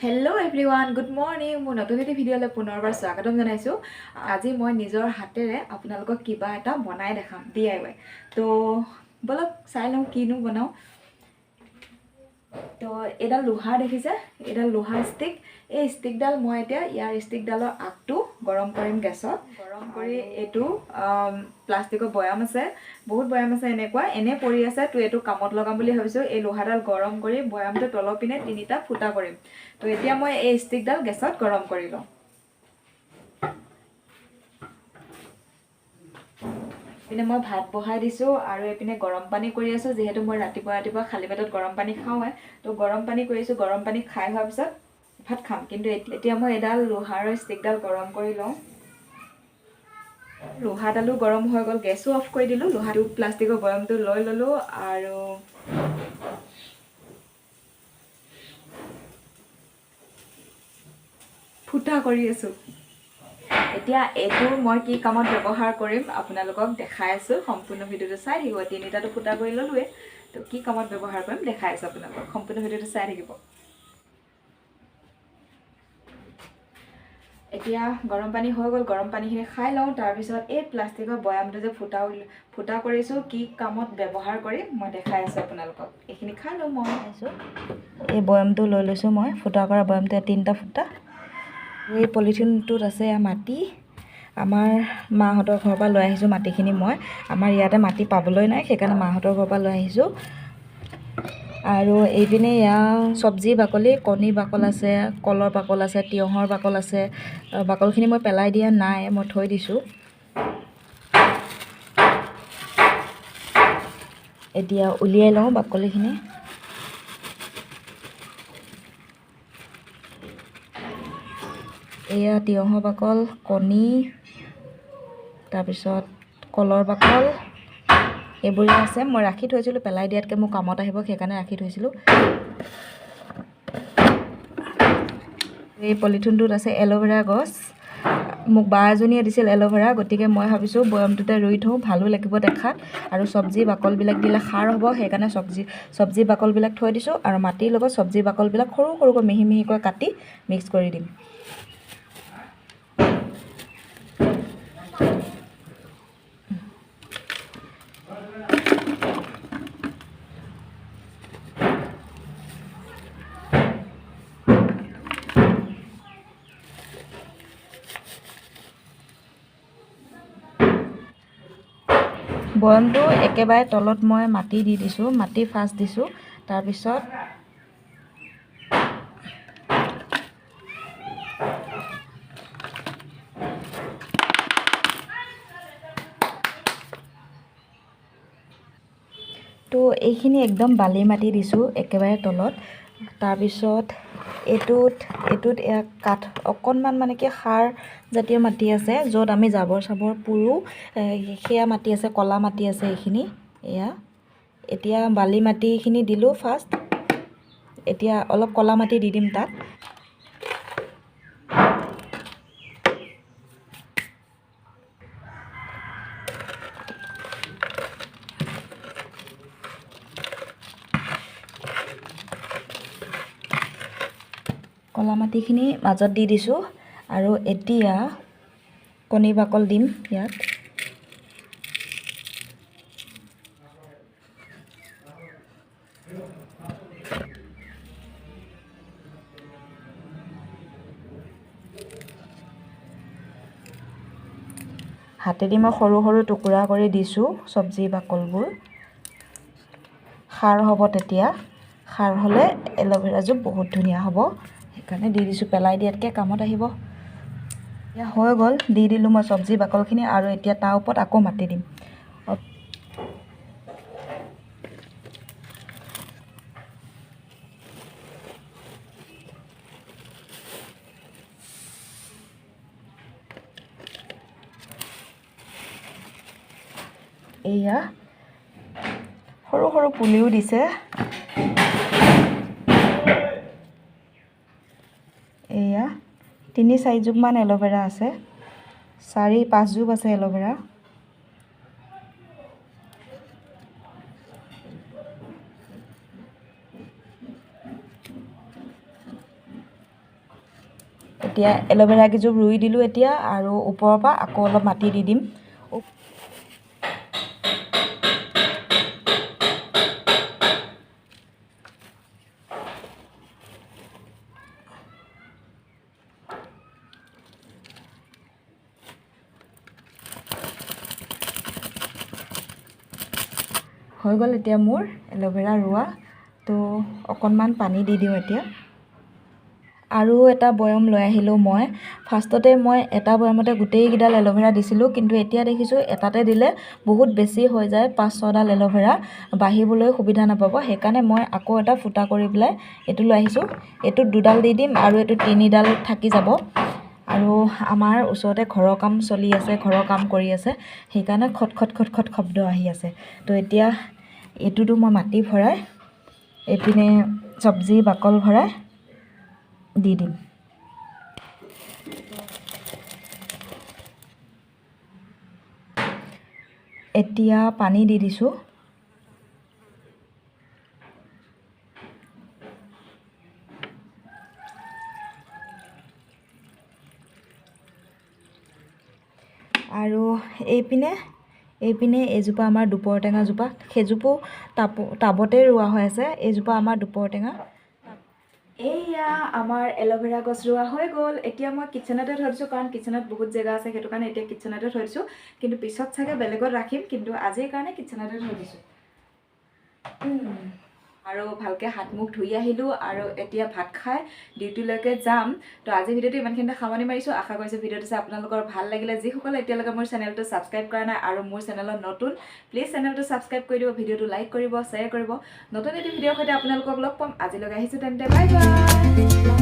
Hello' everyone, good morning. মোৰ নতুন এটি ভিডিঅ'লৈ পুনৰবাৰ স্বাগতম জনাইছোঁ। আজি মই নিজৰ হাতেৰে আপোনালোকক কিবা এটা বনাই দেখাম, DIY। তো বলক চাই লওঁ কিনো বনাওঁ। তো এইডাল লোহাৰ দেখিছে, এইডাল লোহাৰ ষ্টিক। এই ষ্টিকডাল মই এতিয়া ইয়াৰ ষ্টিকডালৰ আগটো গৰম কৰিম গেছত। গৰম কৰি এইটো প্লাষ্টিকৰ বৈয়াম আছে, বহুত বৈয়াম আছে এনে পৰি আছে। তো এইটো কামত লগাম বুলি ভাবিছোঁ। এই লোহাডাল গৰম কৰি বৈয়ামটো তলৰ পিনে 3টা ফুটা কৰিম। তো এতিয়া মই এই ষ্টিকডাল গেছত গৰম কৰি লওঁ। পিনে মই ভাত বহাই দিছোঁ আৰু এইপিনে গৰম পানী কৰি আছোঁ। যিহেতু মই ৰাতিপুৱা খালী পেটত গৰম পানী খাওঁৱে, তো গৰম পানী কৰিছোঁ। গৰম পানী খাই হোৱাৰ পিছত ভাত খাম। কিন্তু এতিয়া মই এডাল লোহাৰৰ ষ্টিকডাল গৰম কৰি লওঁ। লোহাডালো গৰম হৈ গ'ল, গেছো অফ কৰি দিলোঁ। লোহাটো প্লাষ্টিকৰ বৈয়ামটো লৈ ল'লোঁ আৰু ফুটা কৰি আছোঁ। এতিয়া এইটো মই কি কামত ব্যৱহাৰ কৰিম আপোনালোকক দেখাই আছোঁ। সম্পূৰ্ণ ভিডিঅ'টো চাই থাকিব। 3টাটো ফুটা কৰি ল'লোৱে, তো কি কামত ব্যৱহাৰ কৰিম দেখাই আছোঁ আপোনালোকক। সম্পূৰ্ণ ভিডিঅ'টো চাই থাকিব। এতিয়া গৰম পানী হৈ গ'ল, গৰম পানীখিনি খাই লওঁ। তাৰপিছত এই প্লাষ্টিকৰ বৈয়ামটো যে ফুটা কৰিছোঁ, কি কামত ব্যৱহাৰ কৰিম মই দেখাই আছোঁ আপোনালোকক। এইখিনি খাই লওঁ। মই এই বৈয়ামটো লৈ লৈছোঁ, মই ফুটা কৰা বৈয়ামটো 3টা ফুটা। এই পলিথিনটোত আছে মাটি। আমাৰ মাহঁতৰ ঘৰৰ পৰা লৈ আহিছোঁ মাটিখিনি। আমাৰ ইয়াতে মাটি পাবলৈ নাই, সেইকাৰণে মাহঁতৰ ঘৰৰ পৰা লৈ আহিছোঁ। আৰু এইপিনে চব্জি বাকলি, কণী বাকল আছে, কলৰ বাকল আছে, তিয়ঁহৰ বাকল আছে। বাকলখিনি মই পেলাই দিয়া নাই, মই থৈ দিছোঁ। এতিয়া উলিয়াই লওঁ বাকলিখিনি। এয়া তিয়ঁহৰ বাকল, কণী, তাৰপিছত কলৰ বাকল, এইবোৰে আছে। মই ৰাখি থৈছিলোঁ, পেলাই দিয়াতকৈ মোৰ কামত আহিব, সেইকাৰণে ৰাখি থৈছিলোঁ। এই পলিথিনটোত আছে এল'ভেৰা গছ। মোক বা এজনীয়ে দিছিল এল'ভেৰা, গতিকে মই ভাবিছোঁ বৈয়ামটোতে ৰুই থওঁ, ভালো লাগিব দেখাত। আৰু চব্জি বাকলবিলাক দিলে সাৰ হ'ব, সেইকাৰণে চব্জি বাকলবিলাক থৈ দিছোঁ। আৰু মাটিৰ লগত চব্জি বাকলবিলাক সৰু সৰুকৈ মিহি মিহিকৈ কাটি মিক্স কৰি দিম। বৈয়ামটো একেবাৰে তলত মই মাটি দি দিছোঁ, মাটি ফাৰ্ষ্ট দিছোঁ। তাৰপিছত তো এইখিনি একদম বালি মাটি দিছোঁ একেবাৰে তলত। তাৰপিছত এইটোত কাঠ অকণমান মানে কি সাৰ জাতীয় মাটি আছে, য'ত আমি জাবৰ চাবৰ পুৰোঁ, সেয়া মাটি আছে, ক'লা মাটি আছে এইখিনি। এতিয়া বালি মাটিখিনি দিলোঁ ফাৰ্ষ্ট। এতিয়া অলপ ক'লা মাটি দি দিম তাত। ক'লা মাটিখিনি মাজত দি দিছোঁ। আৰু এতিয়া কণী বাকল দিম ইয়াত। হাতেদি মই সৰু সৰু টুকুৰা কৰি দিছোঁ চব্জি বাকলবোৰ। সাৰ হ'ব তেতিয়া। সাৰ হ'লে এল'ভেৰাযোৰ বহুত ধুনীয়া হ'ব, সেইকাৰণে দি দিছোঁ। পেলাই দিয়াতকৈ কামত আহিব। এতিয়া হৈ গ'ল, দি দিলোঁ মই চব্জি বাকলখিনি। আৰু এতিয়া তাৰ ওপৰত আকৌ মাটি দিম। এয়া সৰু সৰু পুলিও দিছে। এয়া 3-4 জোপমান এল'ভেৰা আছে, 4-5 জোপ আছে এল'ভেৰা। এতিয়া এল'ভেৰা কেইজোপ ৰুই দিলোঁ এতিয়া আৰু ওপৰৰ পৰা আকৌ অলপ মাটি দি দিম। হৈ গ'ল এতিয়া মোৰ এল'ভেৰা ৰোৱা। তো অকণমান পানী দি দিওঁ এতিয়া। আৰু এটা বৈয়াম লৈ আহিলোঁ মই। ফাৰ্ষ্টতে মই এটা বৈয়ামতে গোটেইকেইডাল এল'ভেৰা দিছিলোঁ, কিন্তু এতিয়া দেখিছোঁ এটাতে দিলে বহুত বেছি হৈ যায়, 5-6ডাল এল'ভেৰা বাঢ়িবলৈ সুবিধা নাপাব। সেইকাৰণে মই আকৌ এটা ফুটা কৰি পেলাই এইটো লৈ আহিছোঁ। এইটোত 2ডাল দি দিম আৰু এইটো 3ডাল থাকি যাব। আৰু আমাৰ ওচৰতে ঘৰৰ কাম চলি আছে, ঘৰৰ কাম কৰি আছে, সেইকাৰণে খট শব্দ আহি আছে। তো এতিয়া এইটোতো মই মাটি ভৰাই এইপিনে চব্জি বাকল ভৰাই দি দিম। এতিয়া পানী দি দিছোঁ। আৰু এইপিনে এইজোপা আমাৰ দুপৰ টেঙাজোপা, সেইজোপো টাবতে ৰোৱা হৈ আছে। এইজোপা আমাৰ দুপৰ টেঙা। এয়া আমাৰ এল'ভেৰা গছ ৰোৱা হৈ গ'ল। এতিয়া মই কিটচেনতে থৈ দিছোঁ, কাৰণ কিটচেনত বহুত জেগা আছে, সেইটো কাৰণে এতিয়া কিটচেনতে থৈ দিছোঁ। কিন্তু পিছত চাগে বেলেগত ৰাখিম, কিন্তু আজিৰ কাৰণে কিটচেনতে থৈ দিছোঁ। আৰু ভালকৈ হাত মুখ ধুই আহিলোঁ আৰু এতিয়া ভাত খাই ডিউটিলৈকে যাম। তো আজি ভিডিঅ'টো ইমানখিনিতে সামৰণি মাৰিছোঁ। আশা কৰিছোঁ ভিডিঅ'টো চাই আপোনালোকৰ ভাল লাগিলে। যিসকলে এতিয়ালৈকে মোৰ চেনেলটো ছাবস্ক্ৰাইব কৰা নাই আৰু মোৰ চেনেলত নতুন, প্লিজ চেনেলটো ছাবস্ক্ৰাইব কৰি দিব, ভিডিঅ'টো লাইক কৰিব, শ্বেয়াৰ কৰিব। নতুন এটি ভিডিঅ'ৰ সৈতে আপোনালোকক লগ পাম। আজিলৈকে আহিছোঁ তেন্তে, বাই বাই।